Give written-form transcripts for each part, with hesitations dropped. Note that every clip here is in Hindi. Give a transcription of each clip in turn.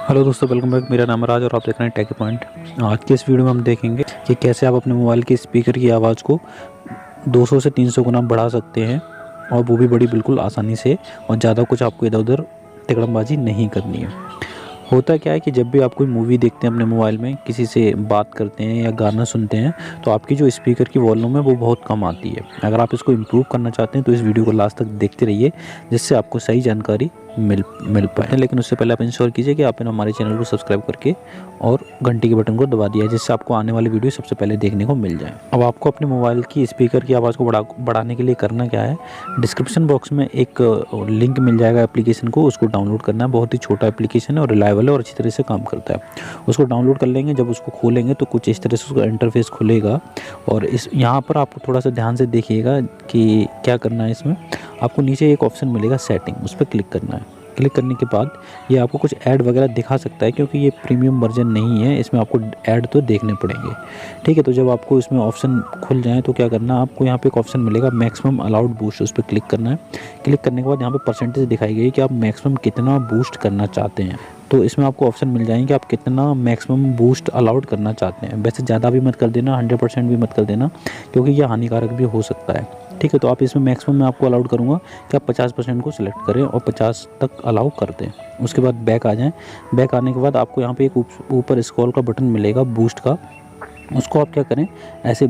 हेलो दोस्तों, वेलकम बैक। मेरा नाम है राज और आप देख रहे हैं टेक पॉइंट। आज के इस वीडियो में हम देखेंगे कि कैसे आप अपने मोबाइल के स्पीकर की आवाज़ को 200 से 300 गुना बढ़ा सकते हैं, और वो भी बड़ी बिल्कुल आसानी से, और ज़्यादा कुछ आपको इधर उधर तिकड़मबाजी नहीं करनी है। होता क्या है कि जब भी आप कोई मूवी देखते हैं अपने मोबाइल में, किसी से बात करते हैं या गाना सुनते हैं, तो आपकी जो स्पीकर की वॉल्यूम है वो बहुत कम आती है। अगर आप इसको इम्प्रूव करना चाहते हैं तो इस वीडियो को लास्ट तक देखते रहिए, जिससे आपको सही जानकारी मिल पाए। लेकिन उससे पहले आप इंश्योर कीजिए कि आपने हमारे चैनल को सब्सक्राइब करके और घंटी के बटन को दबा दिया है, जिससे आपको आने वाली वीडियो सबसे पहले देखने को मिल जाए। अब आपको अपने मोबाइल की स्पीकर की आवाज़ को बढ़ाने के लिए करना क्या है, डिस्क्रिप्शन बॉक्स में एक लिंक मिल जाएगा एप्लीकेशन को, उसको डाउनलोड करना है। बहुत ही छोटा एप्लीकेशन है और रिलायबल है और अच्छी तरह से काम करता है। उसको डाउनलोड कर लेंगे। जब उसको खोलेंगे तो कुछ इस तरह से उसका इंटरफेस खुलेगा, और इस यहाँ पर आपको थोड़ा सा ध्यान से देखिएगा कि क्या करना है। इसमें आपको नीचे एक ऑप्शन मिलेगा सेटिंग, उस पर क्लिक करना है। क्लिक करने के बाद ये आपको कुछ ऐड वगैरह दिखा सकता है, क्योंकि ये प्रीमियम वर्जन नहीं है, इसमें आपको ऐड तो देखने पड़ेंगे। ठीक है, तो जब आपको इसमें ऑप्शन खुल जाए तो क्या करना है, आपको यहाँ पे एक ऑप्शन मिलेगा मैक्सिमम अलाउड बूस्ट, उस पर क्लिक करना है। क्लिक करने के बाद यहाँ पे परसेंटेज दिखाई गई कि आप मैक्सिमम कितना बूस्ट करना चाहते हैं। तो इसमें आपको ऑप्शन मिल जाएंगे कि आप कितना मैक्सिमम बूस्ट अलाउड करना चाहते हैं। वैसे ज़्यादा भी मत कर देना, 100% भी मत कर देना, क्योंकि यह हानिकारक भी हो सकता है। ठीक है, तो आप इसमें मैक्सिमम मैं आपको अलाउड करूँगा कि आप 50% को सिलेक्ट करें और 50 तक अलाउ कर दें। उसके बाद बैक आ जाएं। बैक आने के बाद आपको यहाँ पे एक ऊपर स्क्रॉल का बटन मिलेगा बूस्ट का, उसको आप क्या करें, ऐसे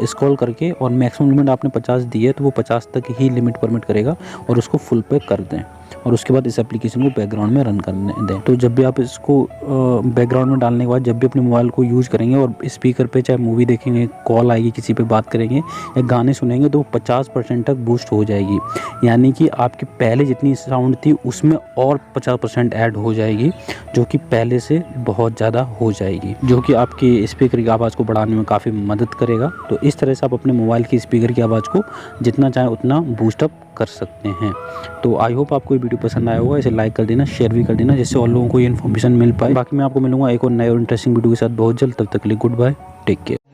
स्क्रॉल करके, और मैक्सिमम लिमिट आपने 50 दी है तो वो 50 तक ही लिमिट परमिट करेगा, और उसको फुल पे कर दें। और उसके बाद इस एप्लीकेशन को बैकग्राउंड में रन करने दें। तो जब भी आप इसको बैकग्राउंड में डालने के बाद जब भी अपने मोबाइल को यूज़ करेंगे और स्पीकर पे चाहे मूवी देखेंगे, कॉल आएगी, किसी पे बात करेंगे या गाने सुनेंगे, तो 50% तक बूस्ट हो जाएगी। यानी कि आपकी पहले जितनी साउंड थी उसमें और 50% ऐड हो जाएगी, जो कि पहले से बहुत ज़्यादा हो जाएगी, जो कि आपकी स्पीकर की आवाज़ को बढ़ाने में काफ़ी मदद करेगा। तो इस तरह से आप अपने मोबाइल की स्पीकर की आवाज़ को जितना चाहें उतना बूस्टअप कर सकते हैं। तो आई होप आपको ये वीडियो पसंद आया होगा। इसे लाइक कर देना, शेयर भी कर देना, जिससे और लोगों को ये इन्फॉर्मेशन मिल पाए। बाकी मैं आपको मिलूंगा एक और नए और इंटरेस्टिंग वीडियो के साथ बहुत जल्द। तब तक के लिए गुड बाय, टेक केयर।